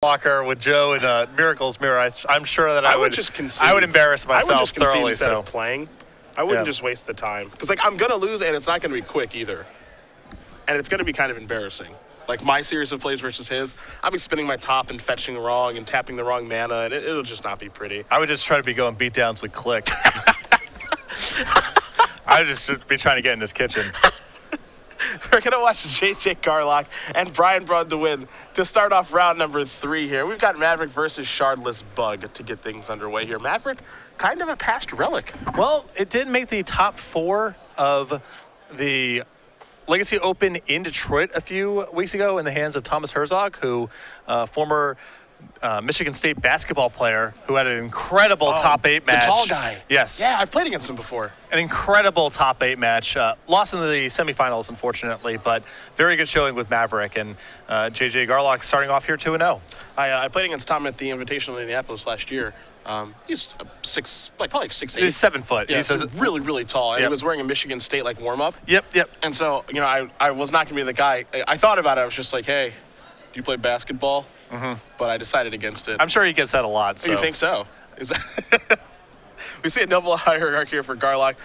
Locker with Joe in Miracle's Mirror, I'm sure that I would just concede. I would embarrass myself I would just concede thoroughly. instead of playing. I wouldn't just waste the time. Because like I'm going to lose, and it's not going to be quick either. And it's going to be kind of embarrassing. Like my series of plays versus his, I'll be spinning my top and fetching wrong and tapping the wrong mana, and it'll just not be pretty. I would just try to be going beatdowns with Click. I would just be trying to get in this kitchen. We're going to watch JJ Garlock and Braun-Duin to start off round number 3 here. We've got Maverick versus Shardless Bug to get things underway here. Maverick, kind of a past relic. Well, it did make the top 4 of the Legacy Open in Detroit a few weeks ago in the hands of Thomas Herzog, who former Michigan State basketball player who had an incredible top 8 match. The tall guy. Yes. Yeah, I've played against him before. An incredible top 8 match. Lost in the semifinals, unfortunately, but very good showing with Maverick. And JJ Garlock starting off here 2-0. I played against Tom at the Invitational in Indianapolis last year. He's probably 6'8". He's 7 foot. Yeah, he's really, really tall. And he was wearing a Michigan State warm-up. Yep. And so, you know, I was not going to be the guy. I thought about it. I was just like, hey, do you play basketball? But I decided against it. I'm sure he gets that a lot. So. You think so? Is that we see a double hierarchy here for Garlock.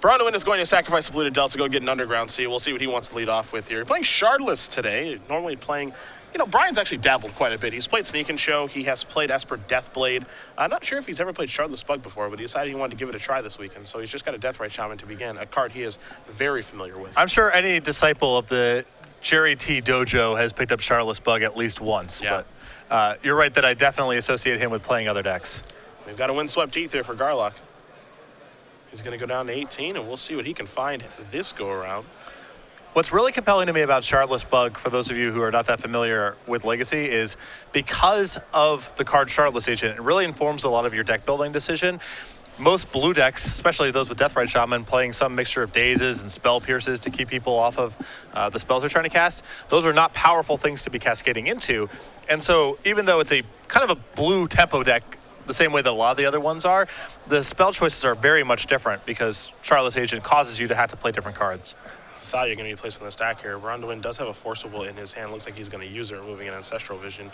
Braun-Duin is going to sacrifice a polluted Delta to go get an underground sea. We'll see what he wants to lead off with here. Playing Shardless today. Normally playing, you know, Brian's actually dabbled quite a bit. He's played Sneak and Show. He has played Esper Deathblade. I'm not sure if he's ever played Shardless Bug before, but he decided he wanted to give it a try this weekend. So he's just got a Deathrite Shaman to begin, a card he is very familiar with. I'm sure any disciple of the Jerry T Dojo has picked up Shardless Bug at least once. Yeah. But you're right that I definitely associate him with playing other decks. We've got a windswept teeth here for Garlock. He's going to go down to 18, and we'll see what he can find this go-around. What's really compelling to me about Shardless Bug, for those of you who are not that familiar with Legacy, is because of the card Shardless Agent, it really informs a lot of your deck building decision. Most blue decks, especially those with Deathrite Shaman, playing some mixture of dazes and spell pierces to keep people off of the spells they're trying to cast, those are not powerful things to be cascading into. And so even though it's a kind of a blue tempo deck, the same way that a lot of the other ones are, the spell choices are very much different because Shardless Agent causes you to have to play different cards. Thalia going to be placed on the stack here. Braun-Duin does have a Forcible in his hand. Looks like he's going to use it, removing an Ancestral Vision.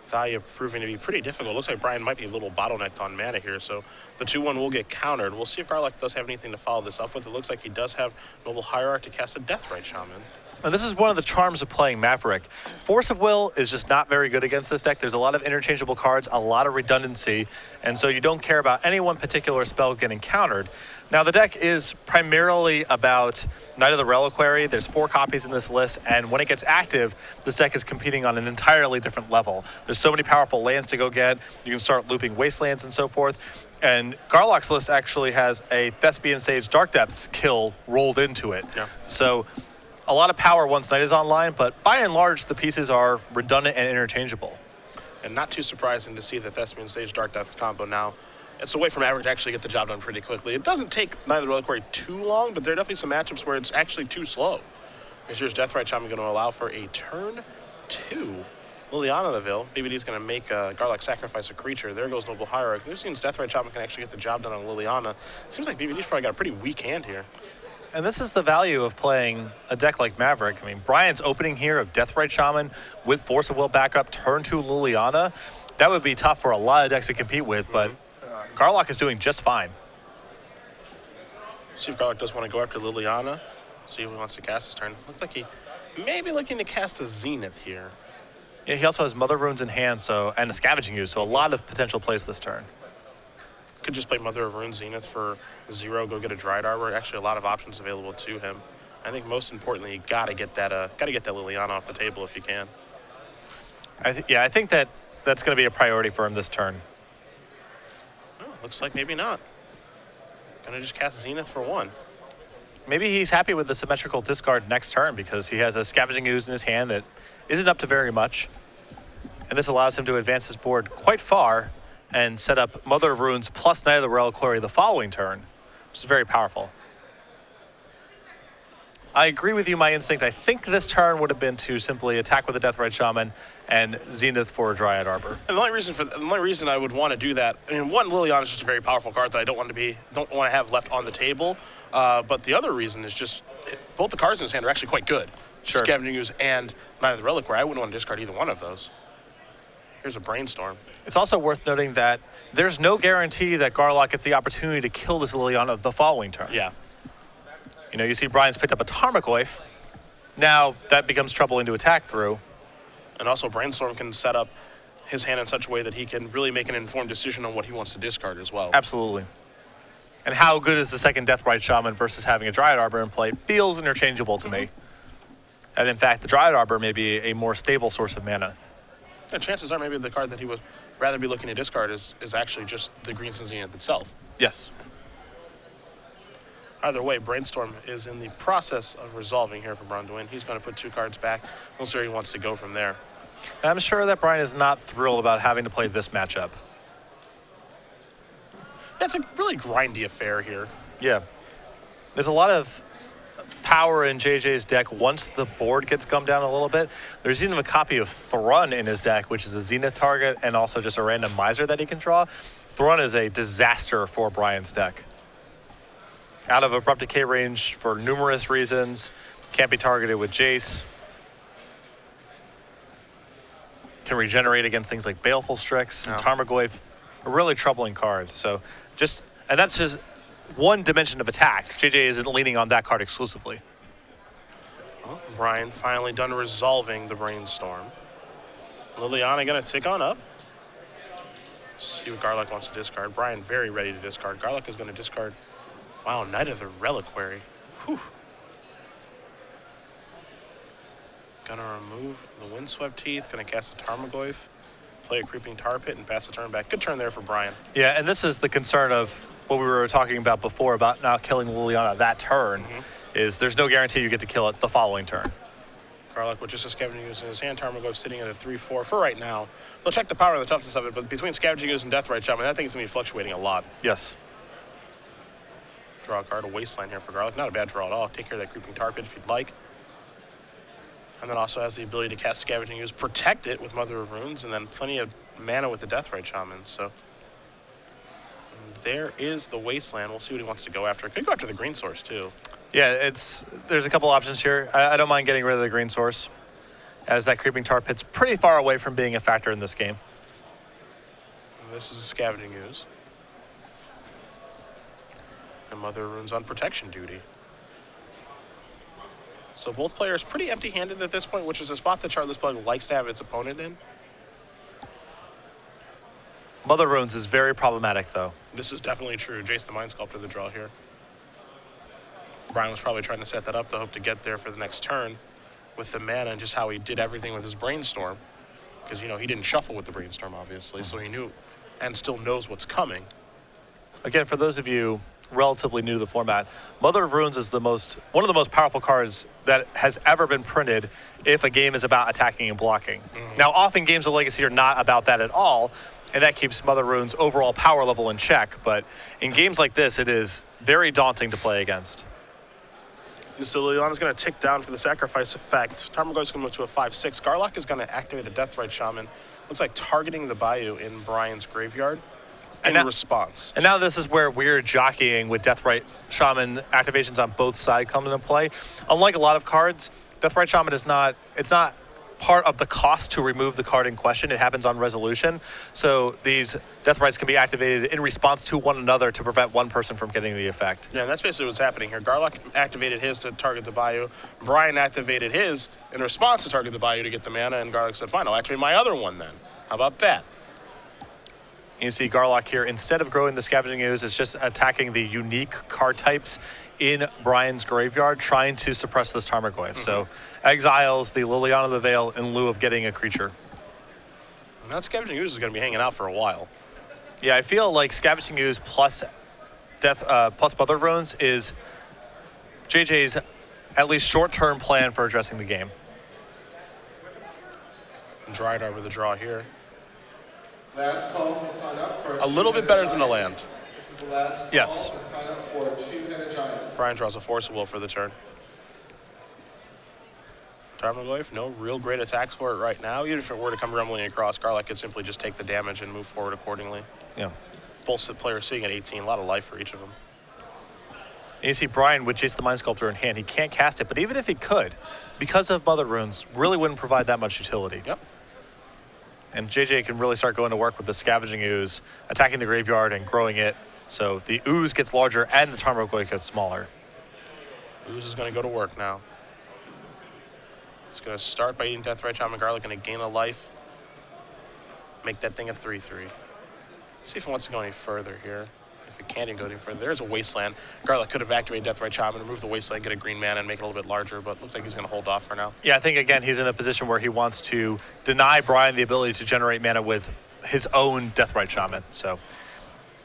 Thalia proving to be pretty difficult. Looks like Brian might be a little bottlenecked on mana here, so the 2-1 will get countered. We'll see if Garlock does have anything to follow this up with. It looks like he does have Noble Hierarch to cast a Deathrite Shaman. And this is one of the charms of playing Maverick. Force of Will is just not very good against this deck. There's a lot of interchangeable cards, a lot of redundancy, and so you don't care about any one particular spell getting countered. Now, the deck is primarily about Knight of the Reliquary. There's 4 copies in this list, and when it gets active, this deck is competing on an entirely different level. There's so many powerful lands to go get. You can start looping Wastelands and so forth. And Garlock's list actually has a Thespian Sage Dark Depths kill rolled into it. Yeah. So a lot of power once Knight is online, but by and large, the pieces are redundant and interchangeable. And not too surprising to see the Thespian Stage Dark Depths combo now. It's a way for Maverick to actually get the job done pretty quickly. It doesn't take Knight of the Reliquary too long, but there are definitely some matchups where it's actually too slow. Here's Deathrite Shaman going to allow for a turn 2. Liliana Neville, BBD's going to make Garlock sacrifice a creature. There goes Noble Hierarch. This seems Deathrite Shaman can actually get the job done on Liliana. Seems like BBD's probably got a pretty weak hand here. And this is the value of playing a deck like Maverick. I mean, Brian's opening here of Deathrite Shaman with Force of Will backup, turn 2 Liliana. That would be tough for a lot of decks to compete with, but Garlock is doing just fine. See if Garlock does want to go after Liliana. See if he wants to cast his turn. Looks like he may be looking to cast a Zenith here. Yeah, he also has Mother Runes in hand, and a Scavenging Ooze, so a lot of potential plays this turn. Could just play Mother of Runes Zenith for 0, go get a Dried Arbor. Actually, a lot of options available to him. I think most importantly, you gotta get that Liliana off the table if you can. I think that's going to be a priority for him this turn. Oh, looks like maybe not. Gonna just cast Zenith for 1. Maybe he's happy with the symmetrical discard next turn because he has a Scavenging Ooze in his hand that isn't up to very much. And this allows him to advance his board quite far and set up Mother of Runes plus Knight of the Reliquary the following turn, which is very powerful. I agree with you, my instinct. I think this turn would have been to simply attack with a Deathrite Shaman and Zenith for a Dryad Arbor. And the only reason I would want to do that, I mean, one, Liliana is just a very powerful card that I don't want to have left on the table. But the other reason is just both the cards in his hand are actually quite good. Sure. Scavenging Ooze and Knight of the Reliquary. I wouldn't want to discard either one of those. Here's a Brainstorm. It's also worth noting that there's no guarantee that Garlock gets the opportunity to kill this Liliana the following turn. Yeah. You know, you see Brian's picked up a Tarmogoyf. Now that becomes troubling to attack through. And also Brainstorm can set up his hand in such a way that he can really make an informed decision on what he wants to discard as well. Absolutely. And how good is the second Deathrite Shaman versus having a Dryad Arbor in play feels interchangeable to me. And in fact, the Dryad Arbor may be a more stable source of mana. And chances are maybe the card that he would rather be looking to discard is actually just the Green Sun Zenith itself. Yes. Either way, Brainstorm is in the process of resolving here for Braun-Duin. He's going to put 2 cards back. We'll see where he wants to go from there. And I'm sure that Brian is not thrilled about having to play this matchup. It's a really grindy affair here. Yeah. There's a lot of power in JJ's deck once the board gets gummed down a little bit. There's even a copy of Thrun in his deck, which is a Zenith target and also just a random Miser that he can draw. Thrun is a disaster for Brian's deck. Out of Abrupt Decay range for numerous reasons. Can't be targeted with Jace. Can regenerate against things like Baleful Strix and Tarmogoyf. A really troubling card. So and that's just one dimension of attack. JJ isn't leaning on that card exclusively. Well, Brian finally done resolving the Brainstorm. Liliana going to tick on up. See what Garlock wants to discard. Brian very ready to discard. Garlock is going to discard, wow, Knight of the Reliquary. Whew. Gonna remove the Windswept Teeth. Gonna cast a Tarmogoyf, play a Creeping Tar Pit, and pass the turn back. Good turn there for Brian. Yeah, and this is the concern of what we were talking about before about not killing Liliana that turn, is there's no guarantee you get to kill it the following turn. Garlock with just a Scavenging Ooze in his hand. Tarmogoyf sitting at a 3-4 for right now. We'll check the power and the toughness of it, but between Scavenging Ooze and Deathrite Shaman, that thing's gonna be fluctuating a lot. Yes. Draw a card, a Wasteland here for Garlock. Not a bad draw at all. Take care of that Creeping Tar Pit if you'd like. And then also has the ability to cast Scavenging Ooze, protect it with Mother of Runes, and then plenty of mana with the Deathrite Shaman. So there is the Wasteland. We'll see what he wants to go after. Could go after the green source too. Yeah, there's a couple options here. I don't mind getting rid of the green source, as that Creeping Tar Pit's pretty far away from being a factor in this game. And this is a Scavenging Ooze. And Mother of Runes on protection duty. So both players pretty empty-handed at this point, which is a spot that Chartless Bug likes to have its opponent in. Mother Runes is very problematic, though. This is definitely true. Jace the Mind Sculptor the draw here. Brian was probably trying to set that up to hope to get there for the next turn with the mana and just how he did everything with his Brainstorm. Because, you know, he didn't shuffle with the Brainstorm, obviously, so he knew and still knows what's coming. Again, for those of you relatively new to the format, Mother of Runes is one of the most powerful cards that has ever been printed if a game is about attacking and blocking. Now, often games of Legacy are not about that at all, and that keeps Mother of Runes' overall power level in check, but in games like this, it is very daunting to play against. So Liliana's going to tick down for the sacrifice effect. Tarmogoyf's going to move to a 5-6. Garlock is going to activate a Deathrite Shaman. Looks like targeting the Bayou in Brian's graveyard. And response. And now this is where weird jockeying with Deathrite Shaman activations on both sides come into play. Unlike a lot of cards, Deathrite Shaman is not part of the cost to remove the card in question. It happens on resolution. So these Deathrites can be activated in response to one another to prevent one person from getting the effect. Yeah, and that's basically what's happening here. Garlock activated his to target the Bayou. Brian activated his in response to target the Bayou to get the mana, and Garlock said, fine, I'll activate my other one then. How about that? You see Garlock here, instead of growing the Scavenging Ooze, is just attacking the unique card types in Brian's graveyard, trying to suppress this Tarmogoyf. So exiles the Liliana of the Veil in lieu of getting a creature. And that Scavenging Ooze is going to be hanging out for a while. Yeah, I feel like Scavenging Ooze plus Mother of Runes is JJ's at least short-term plan for addressing the game. And Dryad Arbor the draw here. Last call to sign up for a little bit better than the land. This is the last yes. call to sign up for a two-headed giant. Brian draws a Force of Will for the turn. Tarmogoyf, no real great attacks for it right now. Even if it were to come rumbling across, Garlock could simply just take the damage and move forward accordingly. Yeah. Both players sitting at 18, a lot of life for each of them. And you see Brian with Jace the Mind Sculptor in hand. He can't cast it, but even if he could, because of Mother Runes, really wouldn't provide that much utility. Yep. And JJ can really start going to work with the Scavenging Ooze, attacking the graveyard and growing it. So the ooze gets larger and the Tarmogoyf gets smaller. Ooze is going to go to work now. It's going to start by eating Deathrite Shaman. Garlock going to gain a life. Make that thing a 3/3. See if it wants to go any further here. If it can't even go any further. There's a Wasteland. Garlock could have activated Deathrite Shaman, remove the Wasteland, get a green mana, and make it a little bit larger, but looks like he's going to hold off for now. Yeah, I think, again, he's in a position where he wants to deny Brian the ability to generate mana with his own Deathrite Shaman. So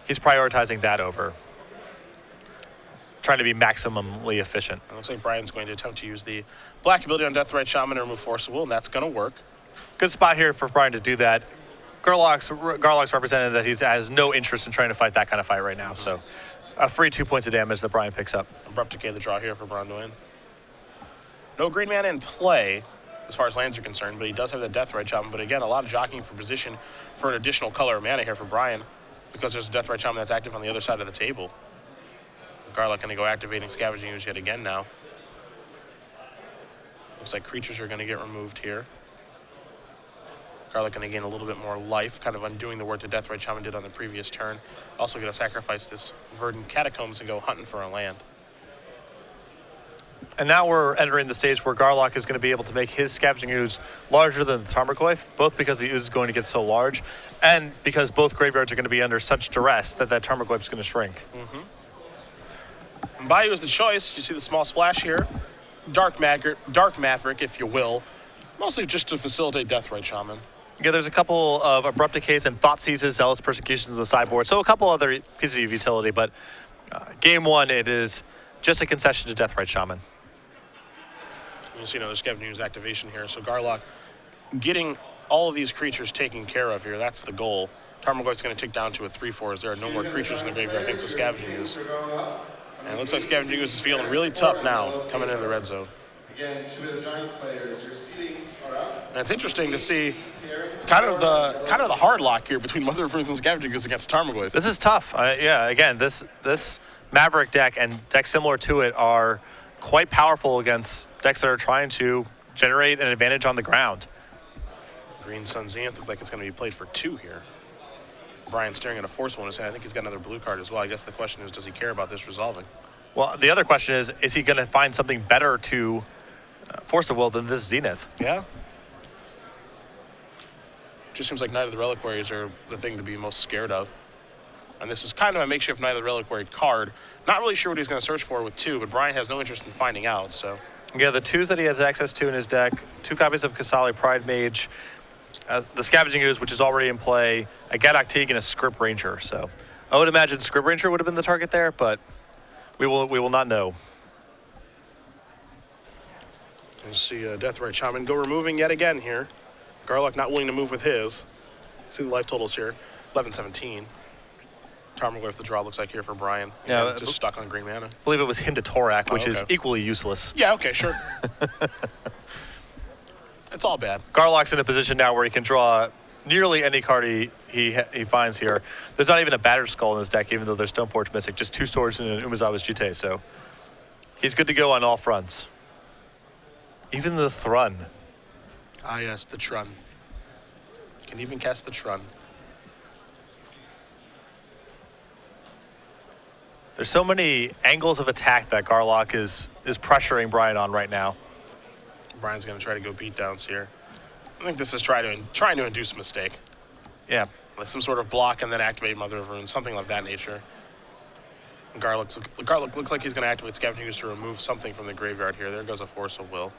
he's prioritizing that over trying to be maximally efficient. It looks like Brian's going to attempt to use the black ability on Deathrite Shaman to remove Force of Will, and that's going to work. Good spot here for Brian to do that. Garlock's represented that he has no interest in trying to fight that kind of fight right now. So a free 2 points of damage that Brian picks up. Abrupt Decay the draw here for Braun-Duin. No green mana in play as far as lands are concerned, but he does have the Deathrite Shaman. But again, a lot of jockeying for position for an additional color of mana here for Brian because there's a Deathrite Shaman that's active on the other side of the table. Garlock going to go activating Scavenging Ooze yet again now. Looks like creatures are going to get removed here. Garlock going to gain a little bit more life, kind of undoing the work that Deathrite Shaman did on the previous turn. Also going to sacrifice this Verdant Catacombs and go hunting for a land. And now we're entering the stage where Garlock is going to be able to make his Scavenging Ooze larger than the Tarmogoyf, both because the ooze is going to get so large and because both graveyards are going to be under such duress that Tarmogoyf is going to shrink. Bayou is the choice. You see the small splash here. Dark Maverick, if you will. Mostly just to facilitate Deathrite Shaman. Yeah, there's a couple of Abrupt Decays and Thought Seizes, Zealous Persecutions on the sideboard. So a couple other pieces of utility, but game one, it is just a concession to Deathrite Shaman. You see another Scavenging Ooze activation here. So Garlock getting all of these creatures taken care of here. That's the goal. Tarmogoyf's going to tick down to a 3/4 as there are no more creatures in the graveyard thanks to Scavenging Ooze. And it looks like Scavenging Ooze is feeling really tough now coming into the red zone. Again, 2 of the giant players, your seedings are up. And it's interesting to see kind of the hard lock here between Mother of Runes and Scavenging Ooze against Tarmogoyf. This is tough. Yeah, again, this Maverick deck and decks similar to it are quite powerful against decks that are trying to generate an advantage on the ground. Green Sun Zenith looks like it's going to be played for 2 here. Brian staring at a Force One in his hand. I think he's got another blue card as well. I guess the question is, does he care about this resolving? Well, the other question is he going to find something better to Force of Will than this Zenith? Yeah. Just seems like Knight of the Reliquaries are the thing to be most scared of. And this is kind of a makeshift Knight of the Reliquary card. Not really sure what he's going to search for with 2, but Brian has no interest in finding out, so. Yeah, the 2s that he has access to in his deck, 2 copies of Kasali Pride Mage, the Scavenging Ooze, which is already in play, a Garlock Teague, and a Script Ranger. So I would imagine Script Ranger would have been the target there, but we will not know. You see Deathrite Shaman go removing yet again here. Garlock not willing to move with his. See the life totals here, 11-17. Tarmogoyf the draw looks like here for Brian. Yeah, just stuck on green mana. I believe it was Hymn to Torak, which okay. is equally useless. Yeah, okay, sure. It's all bad. Garlock's in a position now where he can draw nearly any card he finds here. There's not even a Battered Skull in his deck, even though there's Stoneforge Mystic, just 2 swords and an Umezawa's Jitte, so he's good to go on all fronts. Even the Thrun. Ah, yes, the Trun. Can even cast the Trun. There's so many angles of attack that Garlock is pressuring Brian on right now. Brian's going to try to go beatdowns here. I think this is trying to induce a mistake. Yeah. With some sort of block and then activate Mother of Runes, something of that nature. And Garlock looks like he's going to activate Scavenging Ooze to remove something from the graveyard here. There goes a Force of Will.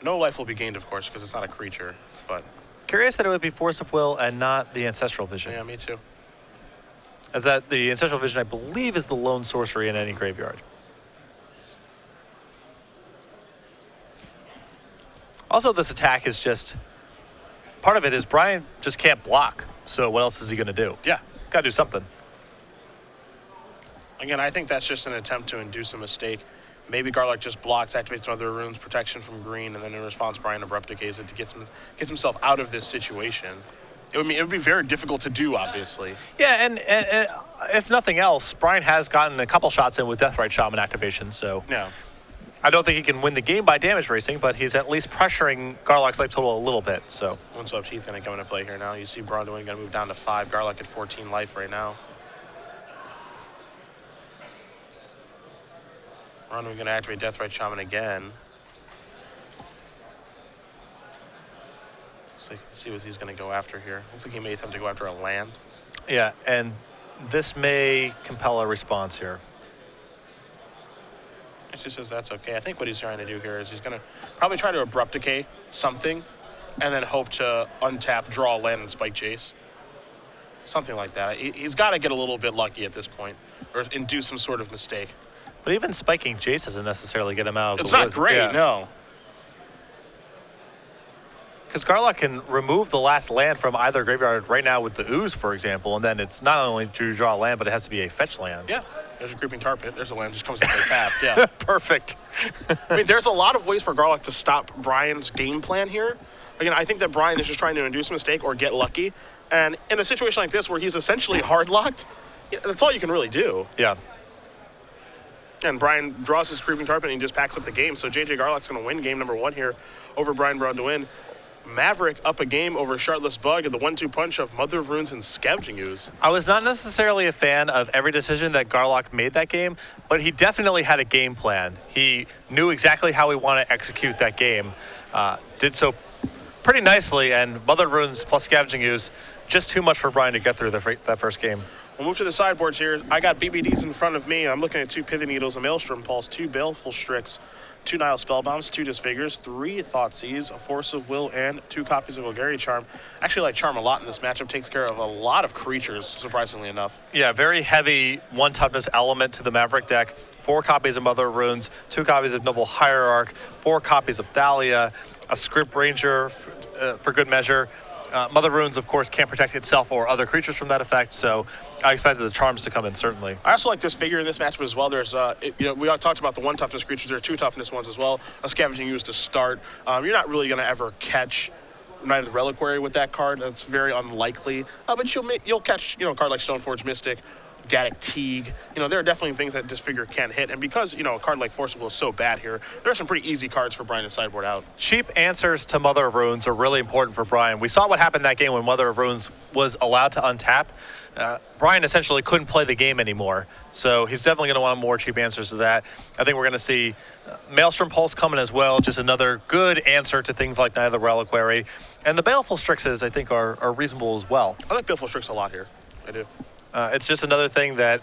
No life will be gained, of course, because it's not a creature, but... Curious that it would be Force of Will and not the Ancestral Vision. Yeah, me too. As that the Ancestral Vision, I believe, is the lone sorcery in any graveyard. Also, this attack is just... Part of it is Brian just can't block, so what else is he going to do? Yeah. Got to do something. Again, I think that's just an attempt to induce a mistake. Maybe Garlock just blocks, activates Mother Runes, protection from green, and then in response, Brian Abrupt Decays it to gets himself out of this situation. It would be very difficult to do, obviously. Yeah, and if nothing else, Brian has gotten a couple shots in with Deathrite Shaman activation, so yeah. I don't think he can win the game by damage racing, but he's at least pressuring Garlock's life total a little bit. So One-Swap Teeth going to come into play here now. You see Braun-Duin going to move down to 5. Garlock at 14 life right now. Braun-Duin going to activate Deathrite Shaman again. So let's see what he's going to go after here. Looks like he may attempt to go after a land. yeah, and this may compel a response here. He says that's okay. I think what he's trying to do here is he's going to probably try to Abrupt Decay something and then hope to untap, draw a land, and spike Jace. Something like that. He's got to get a little bit lucky at this point or induce some sort of mistake. But even spiking Jace doesn't necessarily get him out of It's the not woods. great, Yeah. no. Because Garlock can remove the last land from either graveyard right now with the Ooze, for example, and then it's not only to draw a land, but it has to be a fetch land. Yeah, there's a Creeping Tar Pit. There's a land just comes into play tapped. Yeah. Perfect. I mean, there's a lot of ways for Garlock to stop Brian's game plan here. Again, I think that Brian is just trying to induce a mistake or get lucky. And in a situation like this where he's essentially hard locked, that's all you can really do. Yeah. And Brian draws his Creeping Tar Pit and he just packs up the game. So JJ Garlock's going to win game number 1 here over Brian Braun-Duin. Maverick up a game over Shartless Bug and the 1-2 punch of Mother of Runes and Scavenging Ooze. I was not necessarily a fan of every decision that Garlock made that game, but he definitely had a game plan. He knew exactly how he wanted to execute that game. Did so pretty nicely, and Mother of Runes plus Scavenging Ooze, just too much for Brian to get through that first game. We'll move to the sideboards here. I got BBDs in front of me. I'm looking at 2 Pithing Needles, a Maelstrom Pulse, 2 Baleful Strix, 2 Nile Spellbombs, 2 Disfigures, 3 Thoughtseize, a Force of Will, and 2 copies of Golgari Charm. Actually like Charm a lot in this matchup. Takes care of a lot of creatures, surprisingly enough. Yeah, very heavy 1 toughness element to the Maverick deck. 4 copies of Mother of Runes, 2 copies of Noble Hierarch, 4 copies of Thalia, a Script Ranger for good measure. Mother of Runes, of course, can't protect itself or other creatures from that effect, so I expected the charms to come in, certainly. I also like this figure in this matchup as well. There's, we all talked about the 1 toughness creatures. There are 2 toughness ones as well. A Scavenging Ooze to start. You're not really going to ever catch Knight of the Reliquary with that card. That's very unlikely. But you'll catch, a card like Stoneforge Mystic, Gaddock Teague. There are definitely things that Disfigure can't hit. And because, a card like Force of Will is so bad here, there are some pretty easy cards for Brian to sideboard out. Cheap answers to Mother of Runes are really important for Brian. We saw what happened that game when Mother of Runes was allowed to untap. Brian essentially couldn't play the game anymore. So he's definitely going to want more cheap answers to that. I think we're going to see Maelstrom Pulse coming as well. Just another good answer to things like Knight of the Reliquary. And the Baleful Strixes, I think, are reasonable as well. I like Baleful Strix a lot here. I do. It's just another thing that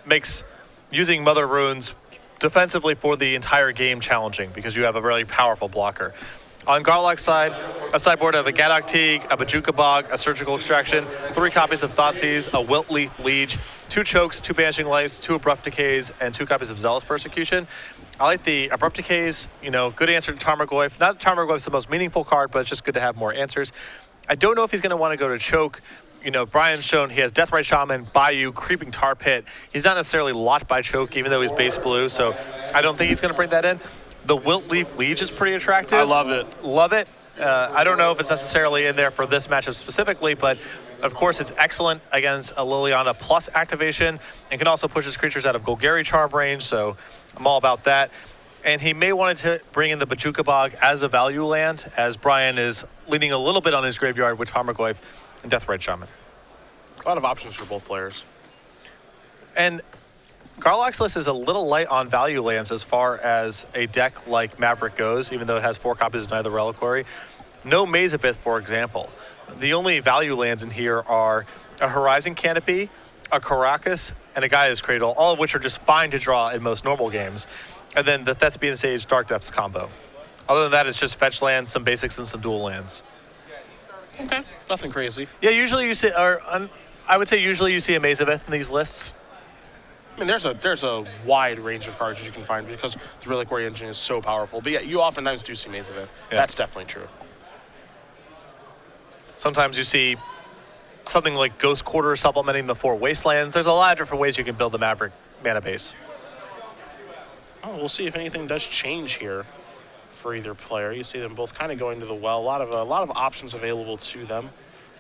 makes using Mother of Runes defensively for the entire game challenging because you have a really powerful blocker. On Garlock's side, a sideboard of a Gaddock Teague, a Bajuka Bog, a Surgical Extraction, 3 copies of Thoughtseize, a Wilt Leaf Liege, 2 Chokes, 2 Banishing Lights, 2 Abrupt Decays, and 2 copies of Zealous Persecution. I like the Abrupt Decays, good answer to Tarmogoyf. Not that Tarmogoyf's the most meaningful card, but it's just good to have more answers. I don't know if he's going to want to go to Choke. Brian's shown he has Deathrite Shaman, Bayou, Creeping Tar Pit. He's not necessarily locked by Choke, even though he's base blue, so I don't think he's going to bring that in. The Wilt Leaf Liege is pretty attractive. I love it. Love it. I don't know if it's necessarily in there for this matchup specifically, but of course it's excellent against a Liliana plus activation and can also push his creatures out of Golgari Charm range, so I'm all about that. And he may want to bring in the Bajuka Bog as a value land, as Brian is leaning a little bit on his graveyard with Tarmogoyf and Deathrite Shaman. A lot of options for both players. And Garlock's list is a little light on value lands as far as a deck like Maverick goes, even though it has 4 copies of Knight of the Reliquary. No Mazavith, for example. The only value lands in here are a Horizon Canopy, a Caracas, and a Gaia's Cradle, all of which are just fine to draw in most normal games. And then the Thespian Sage Dark Depths combo. Other than that, it's just fetch lands, some basics, and some dual lands. Okay, nothing crazy. Yeah, usually you see, I would say usually you see a Mazavith in these lists. I mean, there's a wide range of cards you can find because the Reliquary engine is so powerful. But yeah, you oftentimes do see Mazavith. Yeah. That's definitely true. Sometimes you see something like Ghost Quarter supplementing the 4 Wastelands. There's a lot of different ways you can build the Maverick mana base. Oh, we'll see if anything does change here for either player. You see them both kind of going to the well. A lot of options available to them.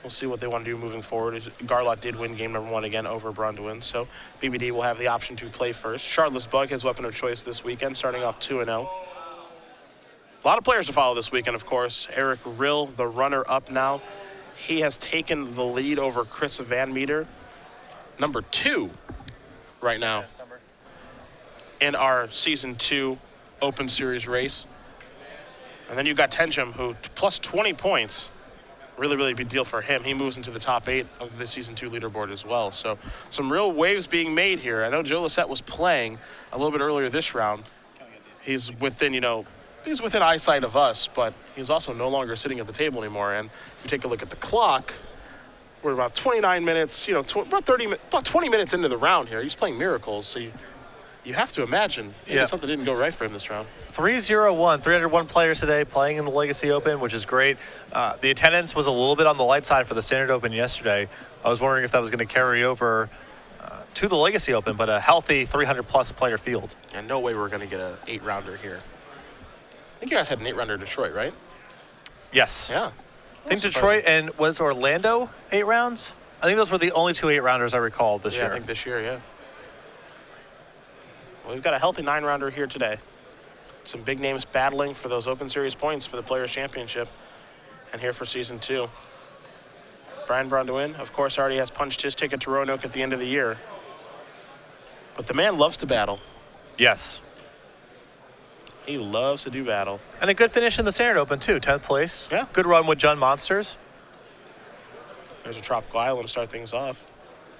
We'll see what they want to do moving forward. Garlock did win game number 1 again over Braun-Duin, so BBD will have the option to play first. Shardless Bug, his weapon of choice this weekend, starting off 2-0. A lot of players to follow this weekend, of course. Eric Rill, the runner-up now. He has taken the lead over Chris Van Meter, number 2 right now in our Season 2 Open Series race. And then you've got Tenjum, who plus 20 points. Really, really big deal for him. He moves into the top 8 of the Season 2 leaderboard as well. So some real waves being made here. I know Joe Lissette was playing a little bit earlier this round. He's within, he's within eyesight of us, but he's also no longer sitting at the table anymore. And if you take a look at the clock, we're about 29 minutes, about 20 minutes into the round here. He's playing miracles, so you have to imagine something didn't go right for him this round. 301 players today playing in the Legacy Open, which is great. The attendance was a little bit on the light side for the Standard Open yesterday. I was wondering if that was going to carry over to the Legacy Open, but a healthy 300-plus player field. And no way we're going to get an 8-rounder here. I think you guys had an 8-rounder in Detroit, right? Yes. Yeah. I think Detroit and was Orlando 8 rounds? I think those were the only 2 8-rounders I recall this year. I think this year, yeah. Well, we've got a healthy 9-rounder here today. Some big names battling for those Open Series points for the Players' Championship. And here for Season 2. Brian Braun-Duin, of course, already has punched his ticket to Roanoke at the end of the year. But the man loves to battle. Yes. He loves to do battle. And a good finish in the Standard Open, too. 10th place. Yeah. Good run with John Monsters. There's a Tropical Island to start things off.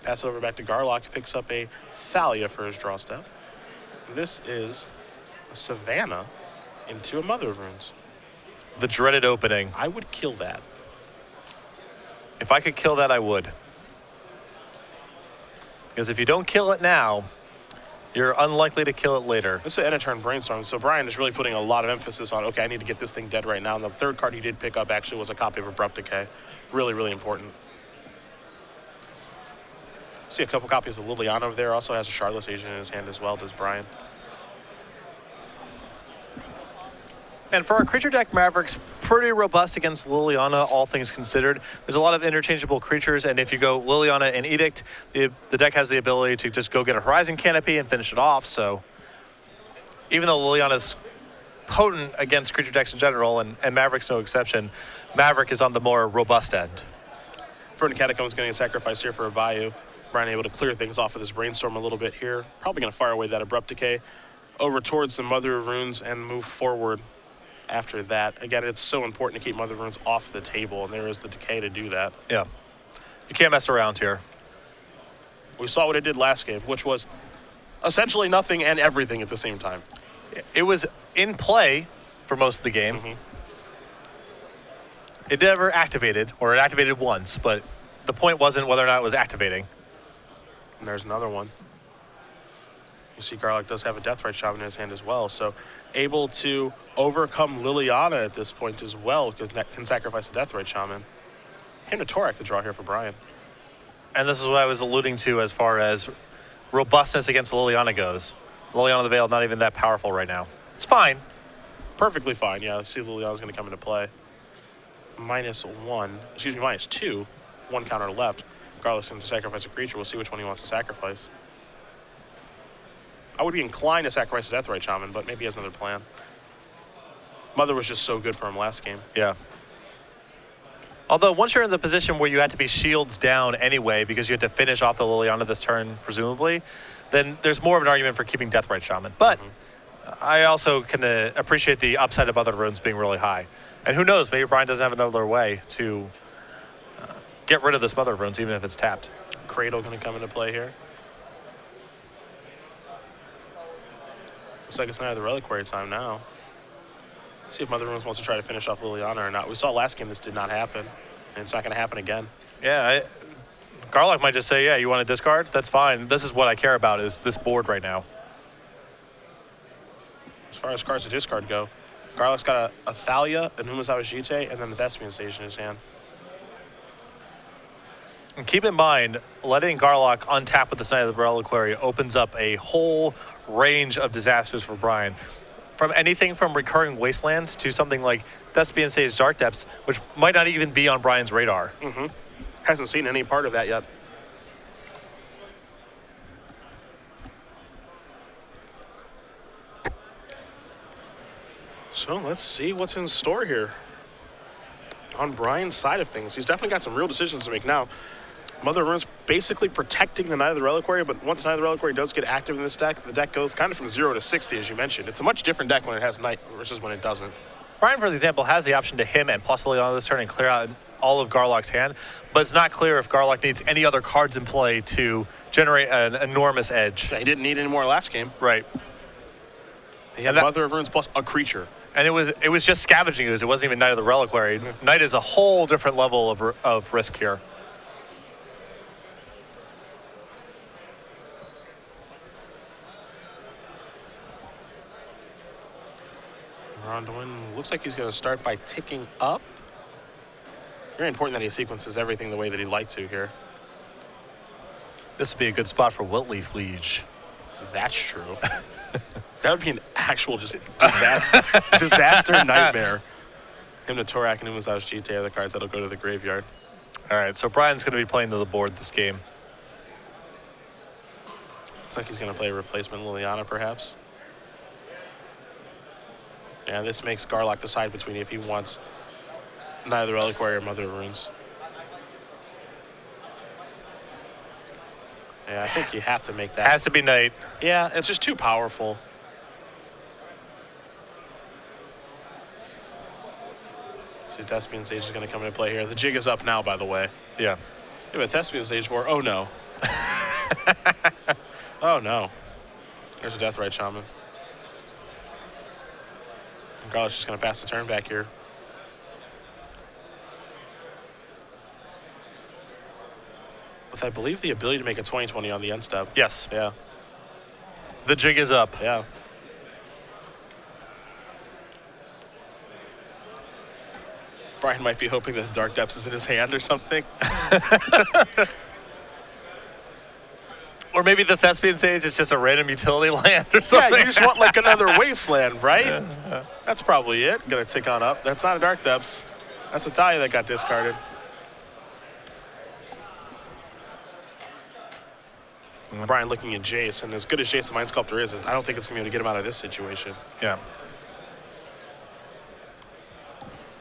Pass it over back to Garlock. He picks up a Thalia for his draw step. This is a Savannah into a Mother of Runes. The dreaded opening. I would kill that. If I could kill that, I would. Because if you don't kill it now, you're unlikely to kill it later. This is an end-of-turn brainstorm, so Brian is really putting a lot of emphasis on, okay, I need to get this thing dead right now. And the third card he did pick up actually was a copy of Abrupt Decay. Really, really important. See a couple copies of Liliana over there. Also has a Shardless agent in his hand as well, does Brian. And for our creature deck, Maverick's pretty robust against Liliana, all things considered. There's a lot of interchangeable creatures, and if you go Liliana and Edict, the deck has the ability to just go get a Horizon Canopy and finish it off. So even though Liliana's potent against creature decks in general, and Maverick's no exception, Maverick is on the more robust end. Verdant Catacombs getting a sacrifice here for a Bayou. Brian able to clear things off with his brainstorm a little bit here. Probably going to fire away that Abrupt Decay over towards the Mother of Runes and move forward after that. Again, it's so important to keep Mother of Runes off the table, and there is the Decay to do that. Yeah. You can't mess around here. We saw what it did last game, which was essentially nothing and everything at the same time. It was in play for most of the game. Mm-hmm. It never activated, or it activated once, but the point wasn't whether or not it was activating. And there's another one. You see Garlock does have a Deathrite Shaman in his hand as well, so able to overcome Liliana at this point as well, because that can sacrifice a Deathrite Shaman. Him to Torak to draw here for Brian. And this is what I was alluding to as far as robustness against Liliana goes. Liliana the Veil, not even that powerful right now. It's fine. Perfectly fine, yeah. See Liliana's going to come into play. -2. 1 counter left. Garlock's going to sacrifice a creature. We'll see which one he wants to sacrifice. I would be inclined to sacrifice a Deathrite Shaman, but maybe he has another plan. Mother was just so good for him last game. Yeah. Although once you're in the position where you had to be shields down anyway because you had to finish off the Liliana this turn, presumably, then there's more of an argument for keeping Deathrite Shaman. But I also can appreciate the upside of Mother of Runes being really high. And who knows, maybe Brian doesn't have another way to get rid of this Mother of Runes, even if it's tapped. Cradle going to come into play here. Looks like it's not the Reliquary time now. See if Mother of Runes wants to try to finish off Liliana or not. We saw last game this did not happen, and it's not going to happen again. Yeah, Garlock might just say, yeah, you want to discard? That's fine. This is what I care about, is this board right now. As far as cards to discard go, Garlock's got a Thalia, a Numazawa Jite, and then the Thespian Sage in his hand. And keep in mind, letting Garlock untap with the Sign of the Reliquary opens up a whole range of disasters for Brian. from anything from recurring wastelands to something like Thespian Stage Dark Depths, which might not even be on Brian's radar. Hasn't seen any part of that yet. So let's see what's in store here. On Brian's side of things, he's definitely got some real decisions to make now. Mother of Runes basically protecting the Knight of the Reliquary, but once Knight of the Reliquary does get active in this deck, the deck goes kind of from 0 to 60, as you mentioned. It's a much different deck when it has Knight versus when it doesn't. Brian, for example, has the option to him and plus Liliana this turn and clear out all of Garlock's hand, but it's not clear if Garlock needs any other cards in play to generate an enormous edge. Yeah, he didn't need any more last game. Right. He had Mother of Runes plus a creature. And it was just scavenging ooze. It wasn't even Knight of the Reliquary. Knight is a whole different level of risk here. Braun-Duin looks like he's going to start by ticking up. Very important that he sequences everything the way that he'd like to here. This would be a good spot for Wiltleaf Liege. That's true. That would be an actual just disaster nightmare. Him to Torak and Umazau's GT are the cards that'll go to the graveyard. All right, so Brian's going to be playing to the board this game. Looks like he's going to play a replacement Liliana, perhaps. Yeah, this makes Garlock decide between if he wants Knight of the Reliquary or Mother of Runes. Yeah, I think you have to make that. Has to be Knight. Yeah, it's just too powerful. See, Thespian Sage is going to come into play here. The jig is up now, by the way. Yeah. Yeah, but Thespian Sage 4. Oh, no. Oh, no. There's a Deathrite Shaman. And Garlock's just going to pass the turn back here. With, I believe, the ability to make a 20/20 on the end step. Yes. Yeah. The jig is up. Yeah. Brian might be hoping that Dark Depths is in his hand or something. Or maybe the Thespian Sage is just a random utility land or something. Yeah, you just want like another wasteland, right? That's probably it. Gonna tick on up. That's not a Dark Depths. That's a Thalia that got discarded. Brian looking at Jace, and as good as Jace the Mind Sculptor is, I don't think it's going to be able to get him out of this situation. Yeah.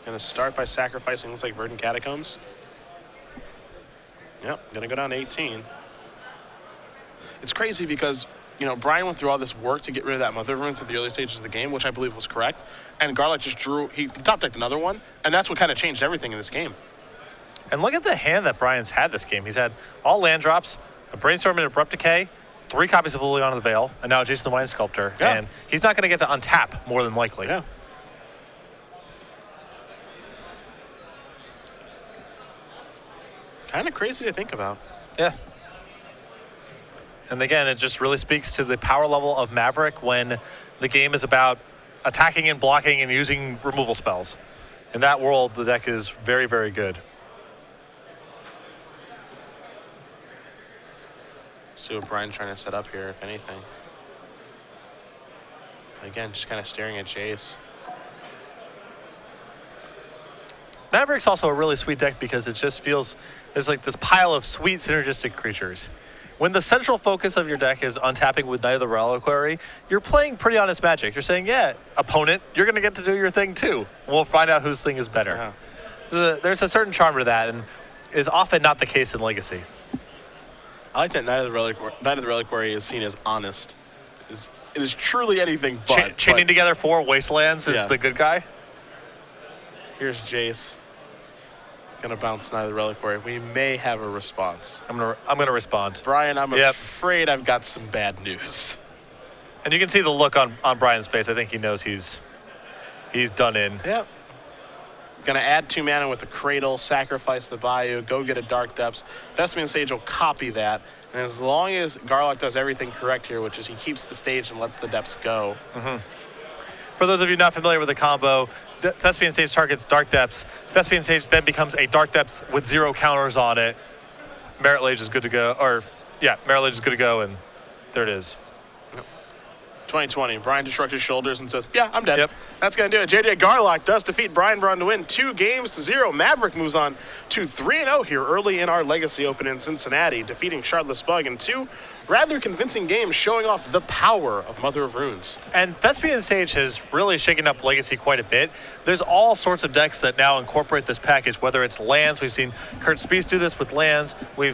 Going to start by sacrificing, looks like Verdant Catacombs. Yep, going to go down to 18. It's crazy because, you know, Brian went through all this work to get rid of that Mother of Runes at the early stages of the game, which I believe was correct. And Garlock just drew, he top decked another one, and that's what kind of changed everything in this game. And look at the hand that Brian's had this game. He's had all land drops, a Brainstorm and Abrupt Decay, 3 copies of Liliana the Veil, and now Jason the Mind Sculptor. Yeah. And he's not going to get to untap, more than likely. Yeah. Kind of crazy to think about. Yeah. And again, it just really speaks to the power level of Maverick when the game is about attacking and blocking and using removal spells. In that world, the deck is very, very good. See what Brian's trying to set up here, if anything. Again, just kind of staring at Jace. Maverick's also a really sweet deck because it just feels there's like this pile of sweet synergistic creatures. When the central focus of your deck is untapping with Knight of the Reliquary, you're playing pretty honest Magic. You're saying, yeah, opponent, you're going to get to do your thing too. We'll find out whose thing is better. Yeah. There's a certain charm to that, and is often not the case in Legacy. I like that Knight of the Reliquary is seen as honest. It is truly anything but. Chaining together 4 wastelands is the good guy. Here's Jace. Gonna bounce Knight of the Reliquary. We may have a response. I'm gonna respond. Brian, I'm afraid I've got some bad news. And you can see the look on Brian's face. I think he knows he's done in. Yep. Gonna add 2 mana with the Cradle, sacrifice the Bayou, go get a Dark Depths. Thespian Sage will copy that. And as long as Garlock does everything correct here, which is he keeps the stage and lets the depths go. For those of you not familiar with the combo, Thespian Sage targets Dark Depths. Thespian Sage then becomes a Dark Depths with 0 counters on it. Merit Lage is good to go, Merit Lage is good to go, and there it is. 2020. Brian just shrugged his shoulders and says, yeah, I'm dead. Yep. That's going to do it. JJ Garlock does defeat Braun-Duin 2-0. Maverick moves on to 3-0 here early in our Legacy Open in Cincinnati, defeating Shardless Bug in 2 rather convincing games, showing off the power of Mother of Runes. And Thespian Sage has really shaken up Legacy quite a bit. There's all sorts of decks that now incorporate this package, whether it's lands. We've seen Kurt Spies do this with lands. We've